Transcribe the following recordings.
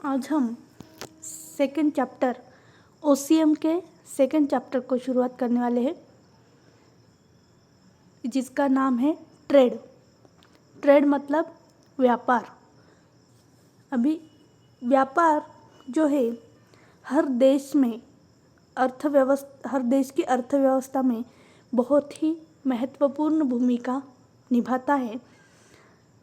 आज हम second chapter OCM के सेकंड चैप्टर को शुरुआत करने वाले हैं, जिसका नाम है ट्रेड। ट्रेड मतलब व्यापार। अभी व्यापार जो है हर देश की अर्थव्यवस्था में बहुत ही महत्वपूर्ण भूमिका निभाता है।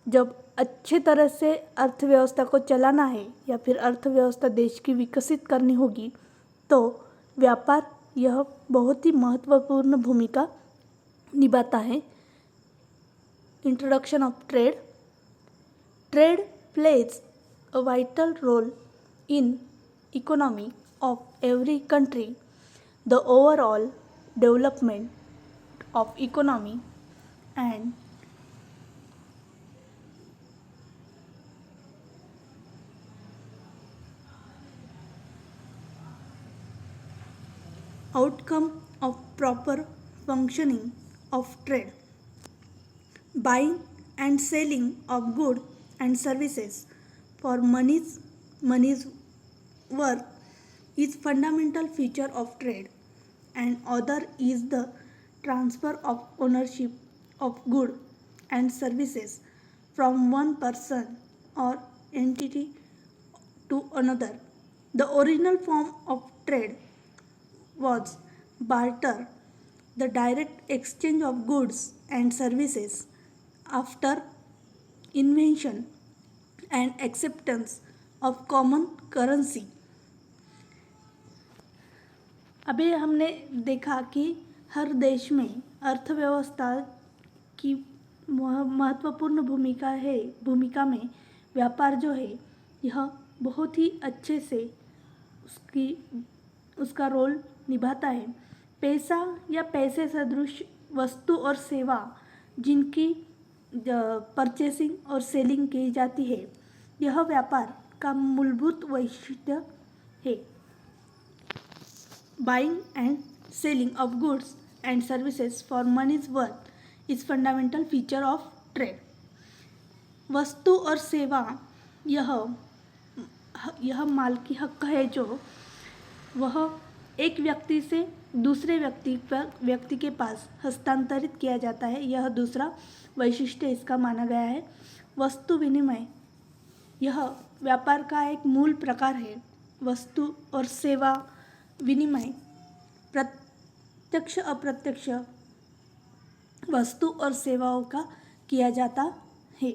जब अच्छे तरह से अर्थव्यवस्था को चलाना है या फिर अर्थव्यवस्था देश की विकसित करनी होगी, तो व्यापार यह बहुत ही महत्वपूर्ण भूमिका निभाता है। Introduction of trade. Trade plays a vital role in economy of every country, the overall development of economy and outcome of proper functioning of trade. Buying and selling of goods and services for money's worth is fundamental feature of trade, and other is the transfer of ownership of goods and services from one person or entity to another. The original form of trade was barter, the direct exchange of goods and services. After invention and acceptance of common currency, अभी हमने देखा कि हर देश में अर्थव्यवस्था की महत्वपूर्ण भूमिका में व्यापार जो है यह बहुत ही अच्छे से उसका रोल निभाता है। पैसा या पैसे सदृश वस्तु और सेवा जिनकी परचेसिंग और सेलिंग की जाती है, यह व्यापार का मूलभूत वैशिष्ट्य है। Buying and selling of goods and services for money's worth is fundamental feature of trade. वस्तु और सेवा यह मालकी हक है जो वह एक व्यक्ति से दूसरे व्यक्ति के पास हस्तांतरित किया जाता है। यह दूसरा वैशिष्ट्य इसका माना गया है। वस्तु विनिमय यह व्यापार का एक मूल प्रकार है। वस्तु और सेवा विनिमय प्रत्यक्ष अप्रत्यक्ष वस्तु और सेवाओं का किया जाता है।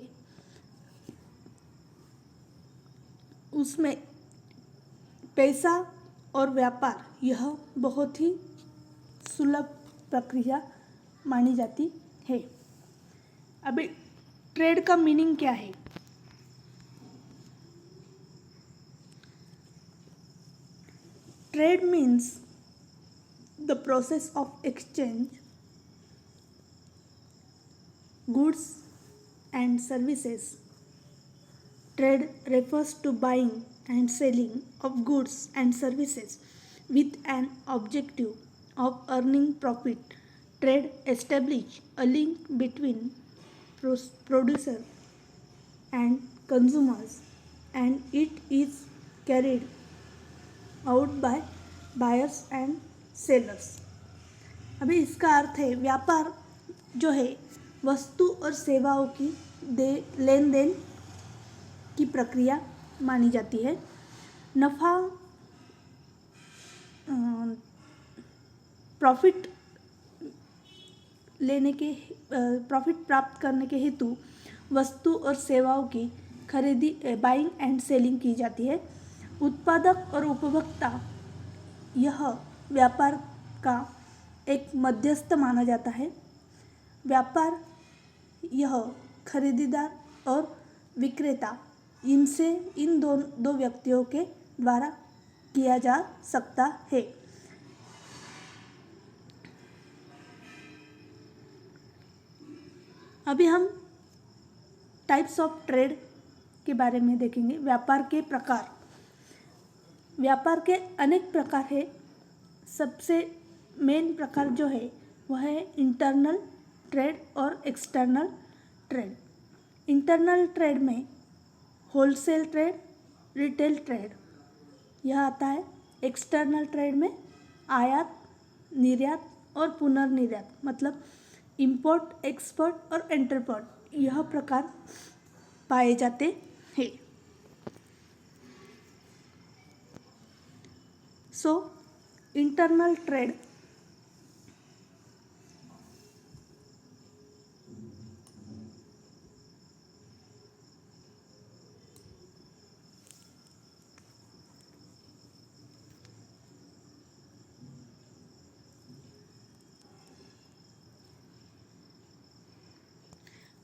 उसमें पैसा और व्यापार यह बहुत ही सुलभ प्रक्रिया मानी जाती है। अभी ट्रेड का मीनिंग क्या है? Trade means the process of exchange goods and services. Trade refers to buying and selling of goods and services with an objective of earning profit. Trade establishes a link between producer and consumers, and it is carried out by buyers and sellers. अभी इसका अर्थ है व्यापार जो है वस्तु और सेवाओं की लेन देन की प्रक्रिया मानी जाती है। प्रॉफिट प्राप्त करने के हेतु वस्तु और सेवाओं की खरीदी बाइंग एंड सेलिंग की जाती है। उत्पादक और उपभोक्ता यह व्यापार का एक मध्यस्थ माना जाता है। व्यापार यह खरीदार और विक्रेता इन दो व्यक्तियों के द्वारा किया जा सकता है। अभी हम टाइप्स ऑफ ट्रेड के बारे में देखेंगे। व्यापार के प्रकार। व्यापार के अनेक प्रकार है। सबसे मेन प्रकार जो है वह है इंटरनल ट्रेड और एक्सटर्नल ट्रेड। इंटरनल ट्रेड में होलसेल ट्रेड, रिटेल ट्रेड यह आता है। एक्सटर्नल ट्रेड में आयात, निर्यात और पुनर्निर्यात मतलब इंपोर्ट, एक्सपोर्ट और इंटरपोर्ट यह प्रकार पाए जाते हैं। So internal trade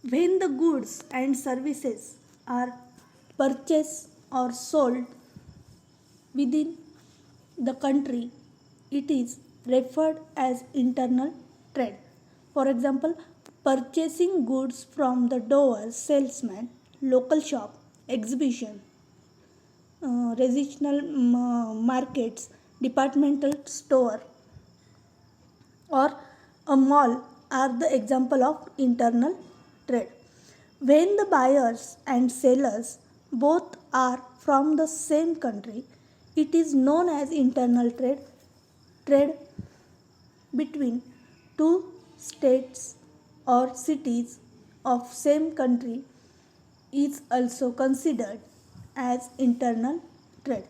when the goods and services are purchased or sold within the country, it is referred as internal trade. For example, purchasing goods from the door salesman, local shop, exhibition, regional markets, departmental store, or a mall are the example of internal trade. When the buyers and sellers both are from the same country, it is known as internal trade. Trade between two states or cities of same country is also considered as internal trade,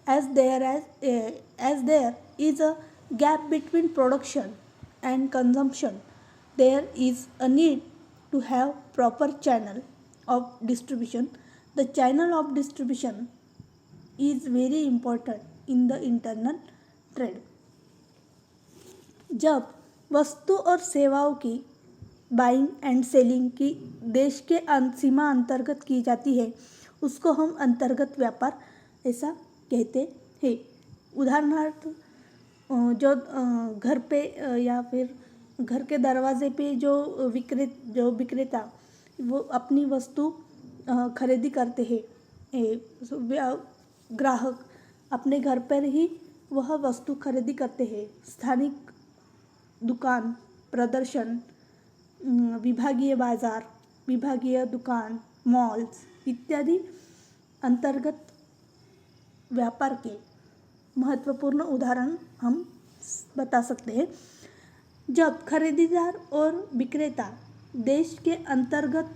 as there is a gap between production and consumption. There is a need to have proper channel of distribution. The channel of distribution is very important in the internal trade. जब वस्तु और सेवाओं की buying and selling की देश के सीमा अंतर्गत की जाती है उसको हम अंतर्गत व्यापार ऐसा कहते हैं। उदाहरणार्थ जो घर पे या फिर घर के दरवाजे पे जो विक्रेता वो अपनी वस्तु खरीदी करते हैं, ग्राहक अपने घर पर ही वह वस्तु खरीदी करते हैं। स्थानिक दुकान, प्रदर्शन, विभागीय बाजार, विभागीय दुकान, मॉल्स इत्यादि अंतर्गत व्यापार के महत्वपूर्ण उदाहरण हम बता सकते हैं। जब खरीदार और विक्रेता देश के अंतर्गत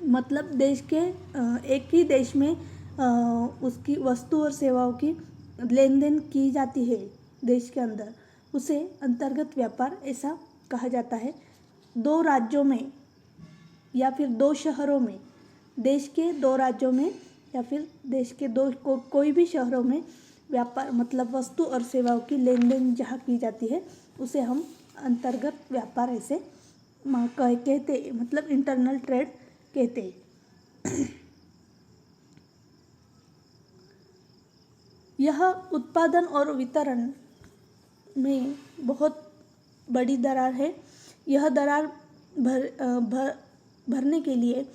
मतलब देश के एक ही देश में उसकी वस्तु और सेवाओं की लेन देन की जाती है देश के अंदर, उसे अंतर्गत व्यापार ऐसा कहा जाता है। दो राज्यों में या फिर दो शहरों में, देश के दो राज्यों में या फिर देश के कोई भी शहरों में व्यापार मतलब वस्तु और सेवाओं की लेन देन जहाँ की जाती है उसे हम अंतर्गत व्यापार ऐसे कहते मतलब इंटरनल ट्रेड कहते हैं। यह उत्पादन और वितरण में बहुत बड़ी दरार है। यह दरार भरने के लिए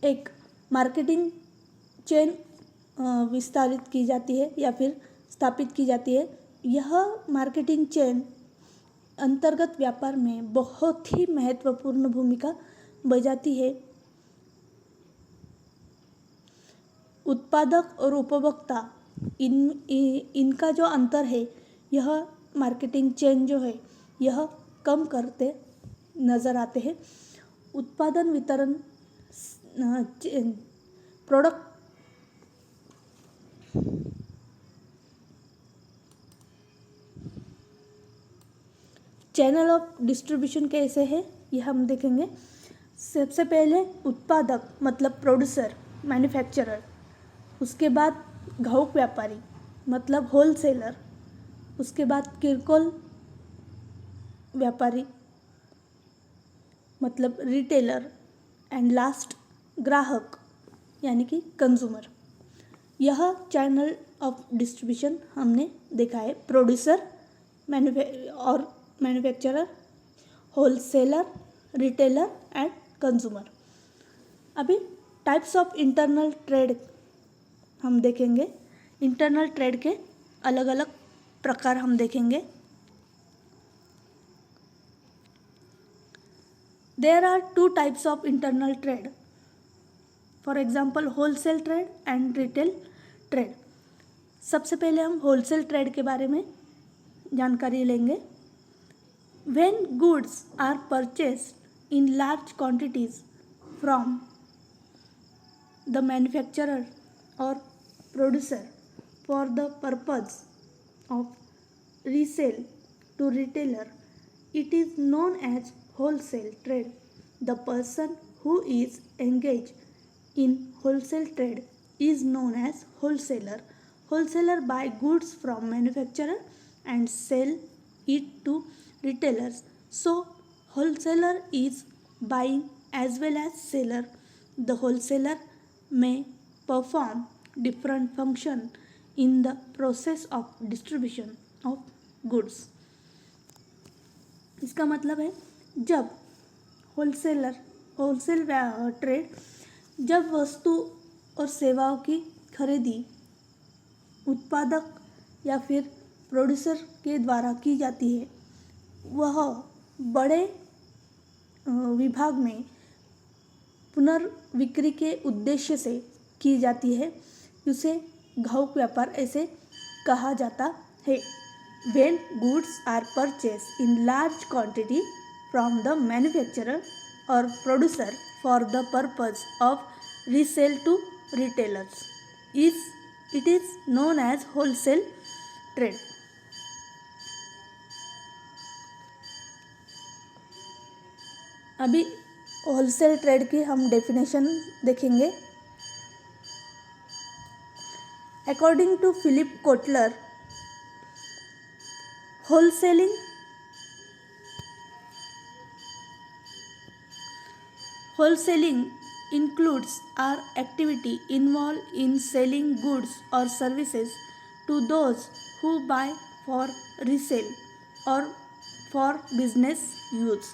एक मार्केटिंग चेन विस्तारित की जाती है या फिर स्थापित की जाती है। यह मार्केटिंग चेन अंतर्गत व्यापार में बहुत ही महत्वपूर्ण भूमिका बजाती है। उत्पादक और उपभोक्ता इनका जो अंतर है यह मार्केटिंग चेन जो है यह कम करते नज़र आते हैं। उत्पादन वितरण प्रोडक्ट चैनल ऑफ डिस्ट्रीब्यूशन कैसे है यह हम देखेंगे। सबसे पहले उत्पादक मतलब प्रोड्यूसर, मैन्युफैक्चरर, उसके बाद घाऊक व्यापारी मतलब होलसेलर, उसके बाद किरकोल व्यापारी मतलब रिटेलर एंड लास्ट ग्राहक यानी कि कंज्यूमर। यह चैनल ऑफ डिस्ट्रीब्यूशन हमने देखा है। प्रोड्यूसर और manufacturer, wholesaler, retailer and consumer. अभी टाइप्स ऑफ इंटरनल ट्रेड हम देखेंगे। इंटरनल ट्रेड के अलग अलग प्रकार हम देखेंगे। There are two types of internal trade. For example, wholesale trade and retail trade. सबसे पहले हम होलसेल ट्रेड के बारे में जानकारी लेंगे। When goods are purchased in large quantities from the manufacturer or producer for the purpose of resale to retailer, it is known as wholesale trade. The person who is engaged in wholesale trade is known as wholesaler. Wholesaler buy goods from manufacturer and sell it to retailers. So wholesaler is buying as well as seller. The wholesaler may perform different function in the process of distribution of goods. इसका मतलब है जब wholesale trade जब वस्तु और सेवाओं की खरीदी उत्पादक या फिर प्रोड्यूसर के द्वारा की जाती है, वह बड़े विभाग में पुनर्विक्री के उद्देश्य से की जाती है, उसे घाऊक व्यापार ऐसे कहा जाता है। When goods are purchased in large quantity from the manufacturer or producer for the purpose of resale to retailers, it is known as wholesale trade. अभी होलसेल ट्रेड की हम डेफिनेशन देखेंगे। According to Philip Kotler, wholesaling includes our activity involved in selling goods or services to those who buy for resale or for business use.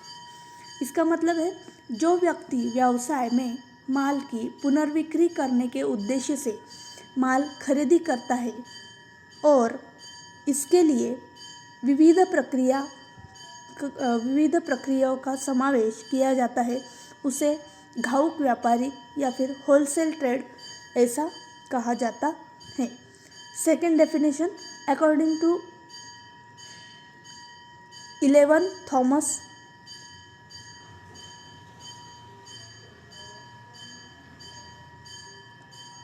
इसका मतलब है जो व्यक्ति व्यवसाय में माल की पुनर्विक्री करने के उद्देश्य से माल खरीदी करता है और इसके लिए विविध प्रक्रियाओं का समावेश किया जाता है, उसे घाऊक व्यापारी या फिर होलसेल ट्रेड ऐसा कहा जाता है। Second definition, according to 11 Thomas,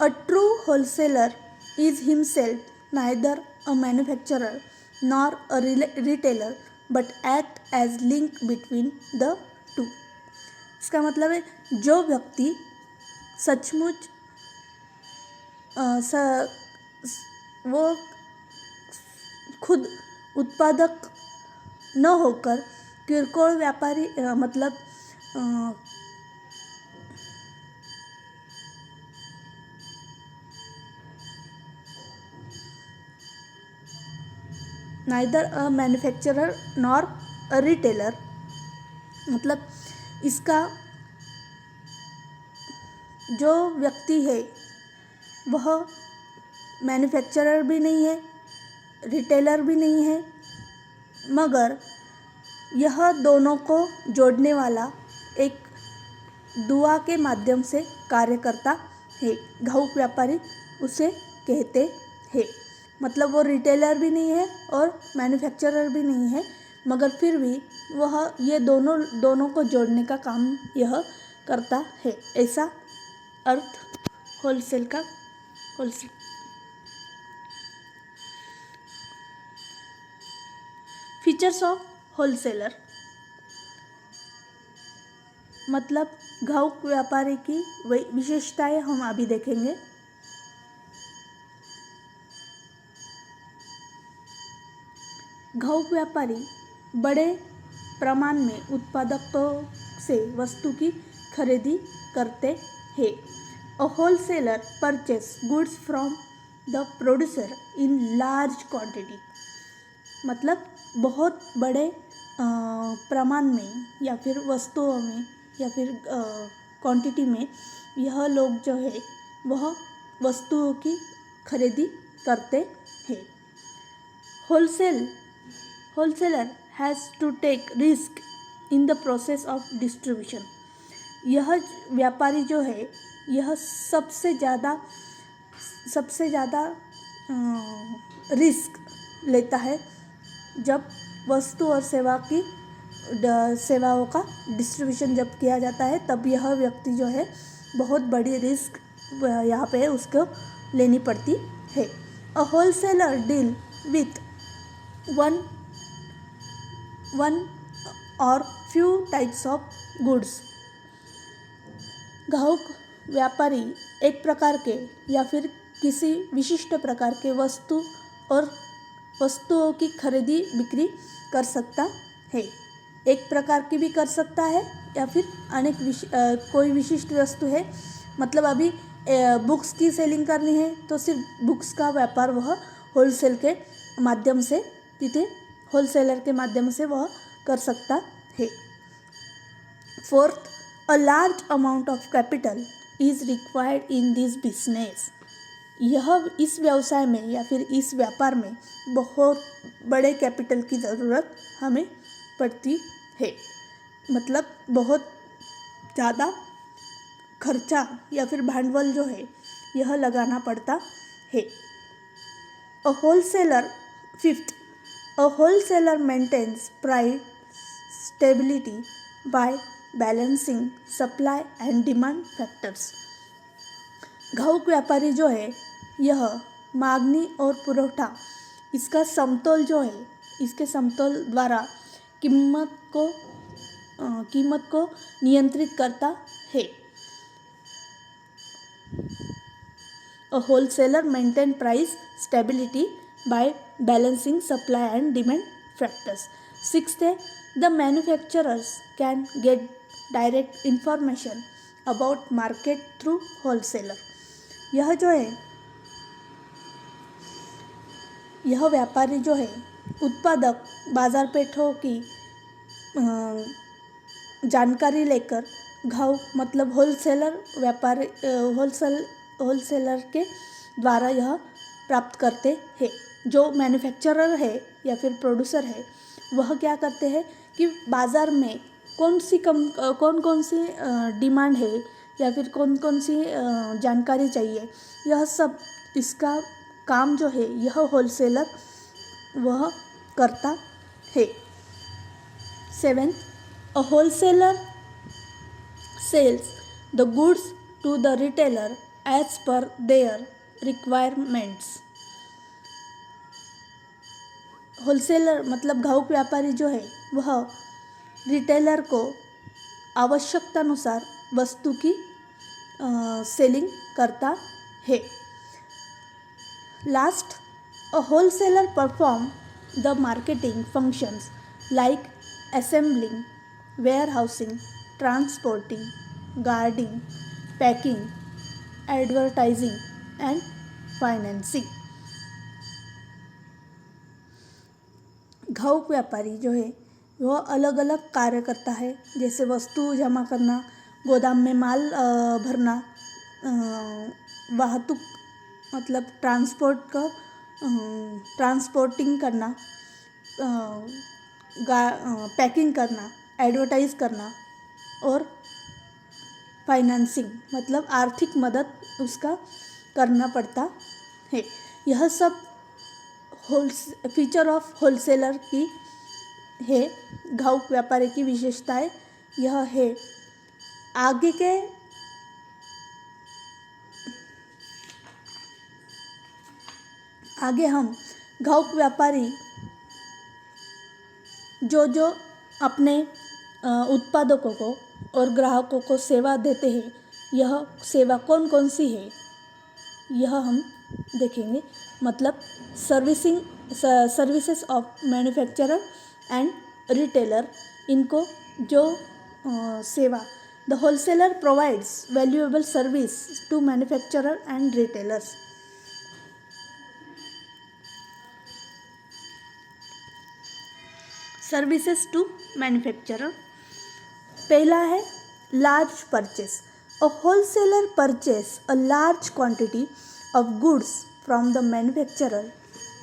a true wholesaler is himself neither a manufacturer nor a retailer but act as link between the two. इसका मतलब है जो व्यक्ति सचमुच वो खुद उत्पादक न होकर किरकोळ व्यापारी मतलब neither a manufacturer nor a retailer, मतलब इसका जो व्यक्ति है वह मैन्युफैक्चरर भी नहीं है, रिटेलर भी नहीं है, मगर यह दोनों को जोड़ने वाला एक दुआ के माध्यम से कार्य करता है। घाऊक व्यापारी उसे कहते हैं। मतलब वो रिटेलर भी नहीं है और मैन्युफैक्चरर भी नहीं है, मगर फिर भी वह ये दोनों को जोड़ने का काम यह करता है। ऐसा अर्थ होलसेल का फीचर्स ऑफ होलसेलर, मतलब घाऊक व्यापारी की विशेषताएं हम अभी देखेंगे। घाऊक व्यापारी बड़े प्रमाण में उत्पादकों से वस्तु की खरीदी करते हैं। अ wholesaler purchase goods from the producer in large quantity, मतलब बहुत बड़े प्रमाण में या फिर वस्तुओं में या फिर क्वांटिटी में यह लोग जो है वह वस्तुओं की खरीदी करते हैं। Wholesaler has to take risk in the process of distribution. यह व्यापारी जो है यह सबसे ज़्यादा सबसे ज़्यादा रिस्क लेता है जब वस्तु और सेवाओं का डिस्ट्रीब्यूशन जब किया जाता है, तब यह व्यक्ति जो है बहुत बड़ी रिस्क यहाँ पे उसको लेनी पड़ती है। अ होलसेलर डील विथ वन और फ्यू टाइप्स ऑफ गुड्स। ग्राहक व्यापारी एक प्रकार के या फिर किसी विशिष्ट प्रकार के वस्तुओं की खरीदी बिक्री कर सकता है। एक प्रकार की भी कर सकता है या फिर कोई विशिष्ट वस्तु है, मतलब अभी बुक्स की सेलिंग करनी है तो सिर्फ बुक्स का व्यापार वह होलसेलर के माध्यम से वह कर सकता है। Fourth, a large amount of capital is required in this business. इस व्यवसाय में या फिर इस व्यापार में बहुत बड़े कैपिटल की ज़रूरत हमें पड़ती है, मतलब बहुत ज़्यादा खर्चा या फिर भांडवल जो है यह लगाना पड़ता है। Fifth, a wholesaler maintains price stability by balancing supply and demand factors. ग्राहक व्यापारी जो है यह मांगनी और पुरवठा इसका समतोल जो है, इसके समतोल द्वारा कीमत को नियंत्रित करता है। A wholesaler maintain price stability by balancing supply and demand factors. Sixth, the manufacturers can get direct information about market through wholesaler. यह जो है, यह व्यापारी जो है उत्पादक बाजार पेठों की जानकारी लेकर ग्राहक मतलब होलसेलर के द्वारा यह प्राप्त करते हैं। जो मैन्युफैक्चरर है या फिर प्रोड्यूसर है वह क्या करते हैं कि बाज़ार में कौन कौन सी डिमांड है या फिर कौन कौन सी जानकारी चाहिए, यह सब इसका काम जो है यह होलसेलर वह करता है। 7th, a wholesaler sells the goods to the retailer as per their requirements. Wholesaler मतलब ग्राहक व्यापारी जो है वह रिटेलर को आवश्यकतानुसार वस्तु की सेलिंग करता है। Last, a wholesaler perform the marketing functions like assembling, warehousing, transporting, guarding, packing, advertising and financing. ग्राहक व्यापारी जो है वह अलग अलग कार्य करता है, जैसे वस्तु जमा करना, गोदाम में माल भरना, वाहतुक मतलब ट्रांसपोर्टिंग करना, पैकिंग करना, एडवर्टाइज करना और फाइनेंसिंग मतलब आर्थिक मदद उसका करना पड़ता है। यह सब फीचर ऑफ होलसेलर की है। ग्राहक व्यापारी की विशेषताएं यह है। आगे हम ग्राहक व्यापारी जो अपने उत्पादकों को और ग्राहकों को सेवा देते हैं, यह सेवा कौन कौन सी है यह हम देखेंगे। मतलब services of manufacturer and retailer, इनको जो सेवा the wholesaler provides valuable service to manufacturer and retailers. Services to manufacturer, पहला है large purchase. A wholesaler purchase a large quantity of goods from the manufacturer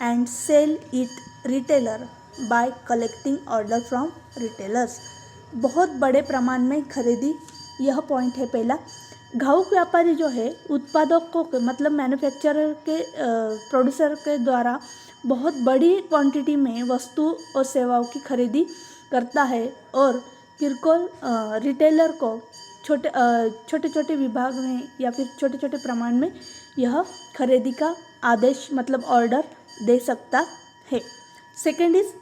and sell it retailer by collecting order from retailers. बहुत बड़े प्रमाण में खरीदी, यह point है पहला। घाऊक व्यापारी जो है उत्पादकों के मतलब मैन्युफैक्चरर के प्रोड्यूसर के द्वारा बहुत बड़ी क्वांटिटी में वस्तु और सेवाओं की खरीदी करता है और किरकोल रिटेलर को छोटे छोटे विभाग में या फिर छोटे छोटे प्रमाण में यह खरीदी का आदेश मतलब ऑर्डर दे सकता है। Second is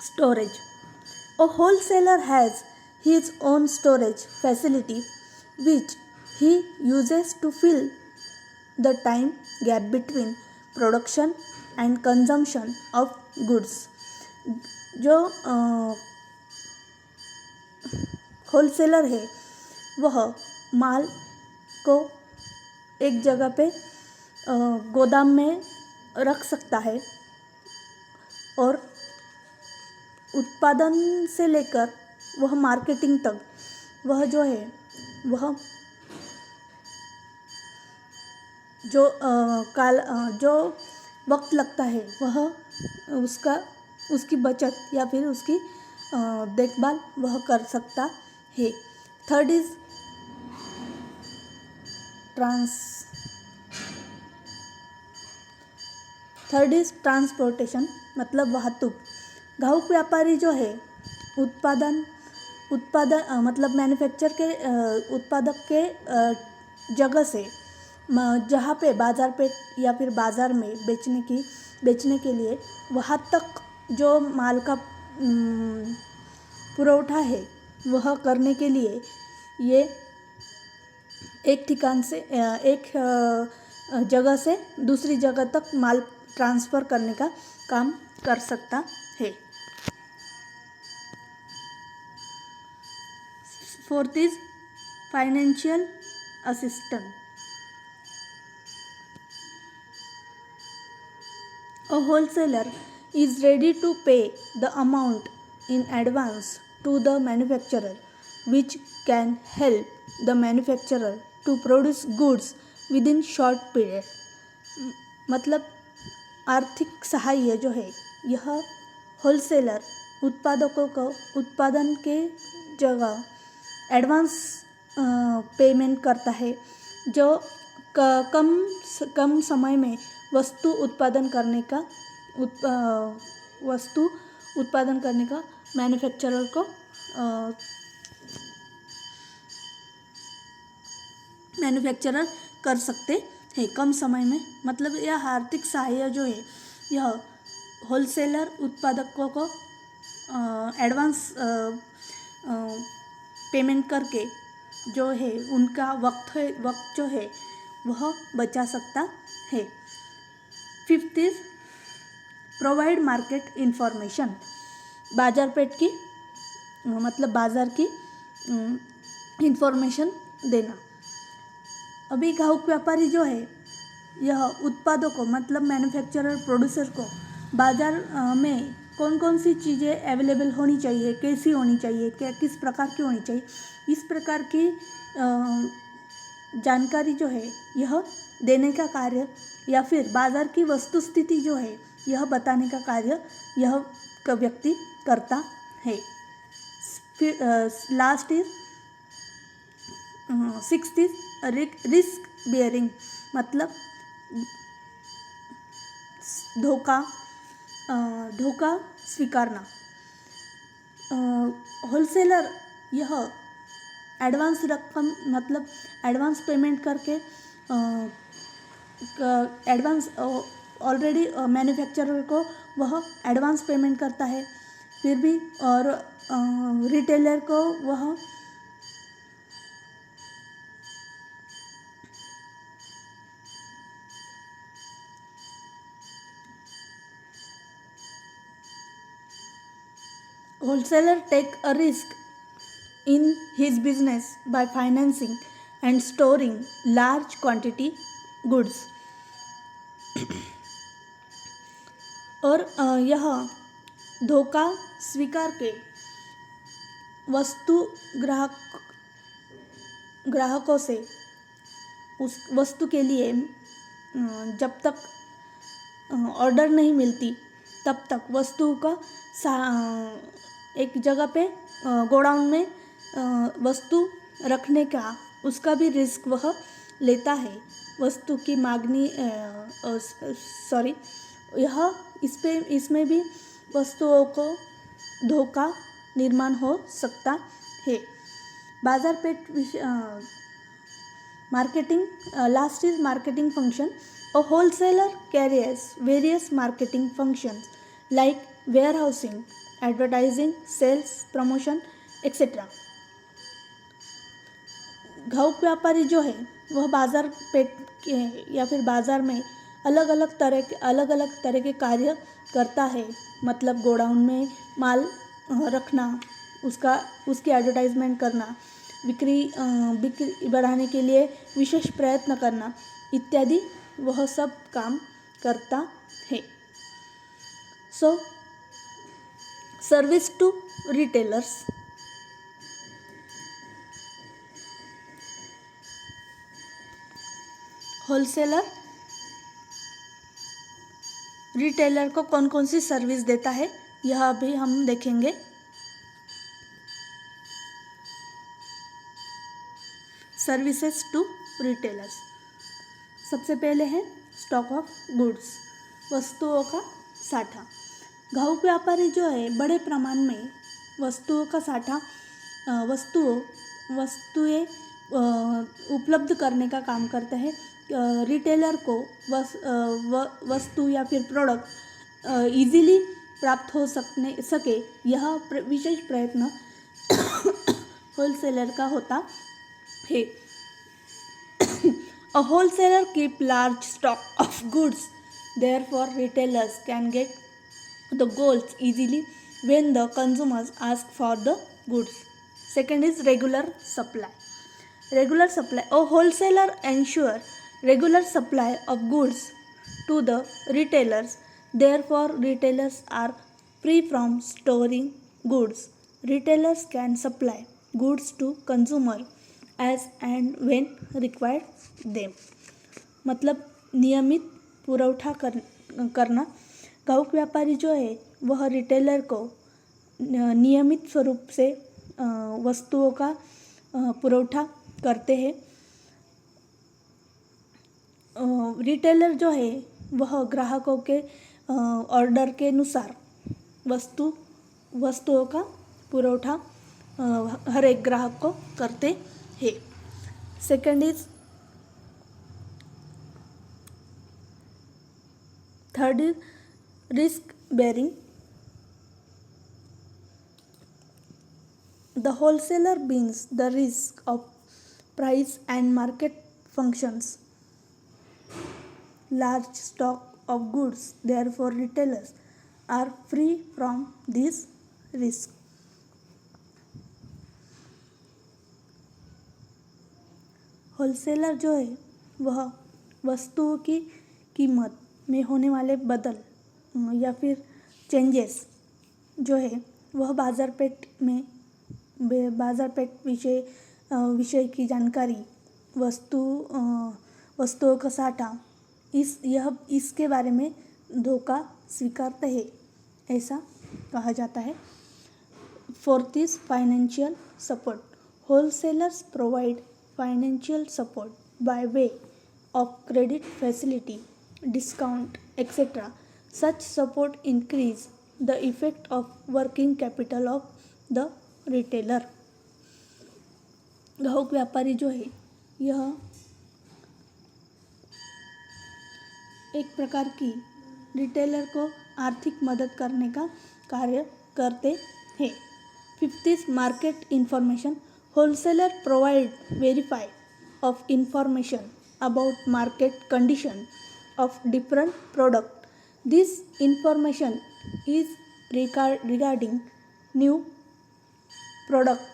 storage. A wholesaler has his own storage facility which he uses to fill the time gap between production and consumption of goods। जो होलसेलर है वह माल को एक जगह पे गोदाम में रख सकता है और उत्पादन से लेकर वह मार्केटिंग तक वह जो है वह जो वक्त लगता है वह उसकी बचत या फिर उसकी देखभाल वह कर सकता है। थर्ड इज ट्रांसपोर्टेशन मतलब वाहतूक। घाऊक व्यापारी जो है उत्पादन मतलब मैन्युफैक्चर के उत्पादक के जगह से जहाँ पे बाज़ार पे या फिर बाज़ार में बेचने के लिए वहाँ तक जो माल का पुरवठा है वह करने के लिए ये एक ठिकान से एक जगह से दूसरी जगह तक माल ट्रांसफ़र करने का काम कर सकता है। Fourth is financial assistant. A wholesaler is ready to pay the amount in advance to the manufacturer, which can help the manufacturer to produce goods within short period। मतलब आर्थिक सहाय्य जो है यह होलसेलर उत्पादकों को उत्पादन के जगह एडवांस पेमेंट करता है जो कम समय में वस्तु उत्पादन करने का मैन्युफैक्चरर को मैन्युफैक्चरर कर सकते हैं कम समय में। मतलब यह आर्थिक सहाय्य जो है यह होलसेलर उत्पादकों को एडवांस पेमेंट करके जो है उनका वक्त जो है वह बचा सकता है। Fifth is provide market information. बाजार की इंफॉर्मेशन देना। अभी घाऊक व्यापारी जो है यह उत्पादों को मतलब मैन्युफैक्चरर प्रोड्यूसर को बाजार में कौन कौन सी चीज़ें अवेलेबल होनी चाहिए, कैसी होनी चाहिए, किस प्रकार की होनी चाहिए, इस प्रकार की जानकारी जो है यह देने का कार्य या फिर बाजार की वस्तुस्थिति जो है यह बताने का कार्य यह व्यक्ति करता है। फिर last is sixth is risk bearing. मतलब धोखा स्वीकारना। होलसेलर यह एडवांस रकम मतलब एडवांस पेमेंट करके एडवांस ऑलरेडी मैन्युफैक्चरर को वह एडवांस पेमेंट करता है फिर भी और रिटेलर को वह wholesaler take a risk in his business by financing and storing large quantity goods। और यह धोखा स्वीकार के ग्राहकों से उस वस्तु के लिए जब तक ऑर्डर नहीं मिलती तब तक वस्तु का एक जगह पे गोडाउन में वस्तु रखने का उसका भी रिस्क वह लेता है। वस्तु की मांगनी इसमें भी वस्तुओं को धोखा निर्माण हो सकता है। बाजार पेट marketing. Last is marketing function. A wholesaler carries various marketing functions like warehousing, advertising, sales, promotion, etc. घाऊक व्यापारी जो है वह बाजार पेट या फिर बाजार में अलग अलग तरह के कार्य करता है। मतलब गोडाउन में माल रखना, उसकी एडवर्टाइजमेंट करना, बिक्री बढ़ाने के लिए विशेष प्रयत्न करना इत्यादि वह सब काम करता है। So service to retailers. Wholesaler retailer को कौन कौन सी सर्विस देता है यह अभी हम देखेंगे। Services to retailers. सबसे पहले है स्टॉक ऑफ गुड्स, वस्तुओं का साठा। घाऊक व्यापारी जो है बड़े प्रमाण में वस्तुओं का साठा वस्तुएं उपलब्ध करने का काम करता है। रिटेलर को वस्तु या फिर प्रोडक्ट इजीली प्राप्त हो सके यह विशेष प्रयत्न होलसेलर का होता है। A wholesaler keep large stock of goods, therefore retailers can get the goods easily when the consumers ask for the goods. Second is regular supply. Regular supply. A wholesaler ensure regular supply of goods to the retailers. Therefore, retailers are free from storing goods. Retailers can supply goods to consumer as and when required them. मतलब नियमित पुरवठा करना। घाऊक व्यापारी जो है वह retailer को नियमित स्वरूप से वस्तुओं का पुरवठा करते हैं। रिटेलर जो है वह ग्राहकों के ऑर्डर के अनुसार वस्तुओं का पुरवठा हर एक ग्राहक को करते हैं। Second is third is risk bearing. The wholesaler bears the risk of price and market functions. Large stock of goods, therefore retailers are free from this risk. Wholesaler जो है वह वस्तुओं की कीमत में होने वाले बदल या फिर चेंजेस जो है वह बाजार पेट विषय की जानकारी, वस्तुओं का साठा इसके बारे में धोखा स्वीकारते हैं ऐसा कहा जाता है। Fourth is financial support. Wholesalers provide financial support by way of credit facility, discount etcetera. Such support increase the effect of working capital of the retailer. घाऊक व्यापारी जो है यह एक प्रकार की रिटेलर को आर्थिक मदद करने का कार्य करते हैं। Fifth is market information. Wholesaler provide verify of information about market condition of different product. This information is regarding new product,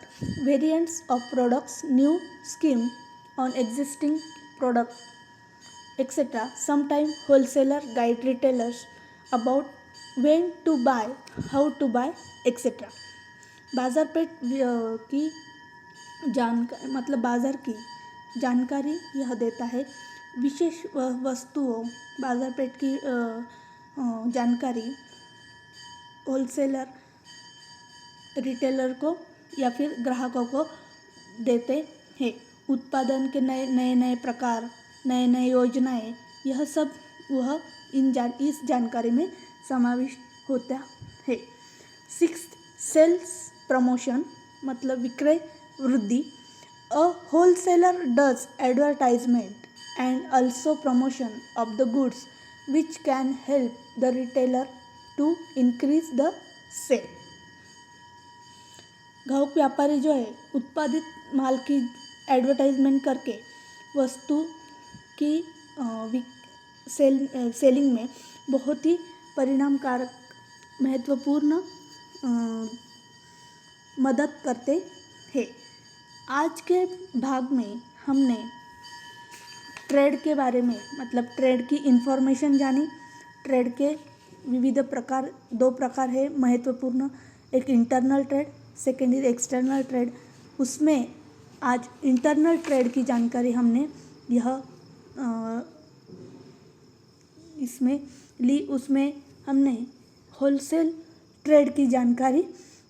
variants of products, new scheme on existing product, etc. Sometimes wholesaler guide retailers about when to buy, how to buy, etc. बाजार पेट की बाजार की जानकारी यह देता है। विशेष वस्तुओं बाजार पेट की जानकारी होलसेलर रिटेलर को या फिर ग्राहकों को देते हैं। उत्पादन के नए प्रकार, नए योजनाएं, यह सब वह इस जानकारी में समाविष्ट होता है। 6, सेल्स प्रमोशन मतलब विक्रय वृद्धि। अ wholesaler does advertisement and also promotion of the goods which can help the retailer to increase the sale। घाऊक व्यापारी जो है उत्पादित माल की एडवर्टाइजमेंट करके वस्तु की सेलिंग में बहुत ही परिणामकारक महत्वपूर्ण मदद करते हैं। आज के भाग में हमने ट्रेड के बारे में मतलब ट्रेड की इन्फॉर्मेशन जानी। ट्रेड के विविध प्रकार, 2 प्रकार है महत्वपूर्ण, एक internal trade, second is external trade. उसमें आज इंटरनल ट्रेड की जानकारी हमने इसमें ली। उसमें हमने होलसेल ट्रेड की जानकारी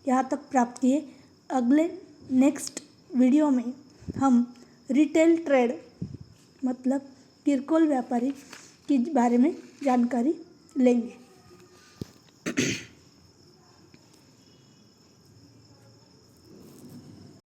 यहाँ तक प्राप्त की है। अगले नेक्स्ट वीडियो में हम रिटेल ट्रेड मतलब किरकोल व्यापारी के बारे में जानकारी लेंगे।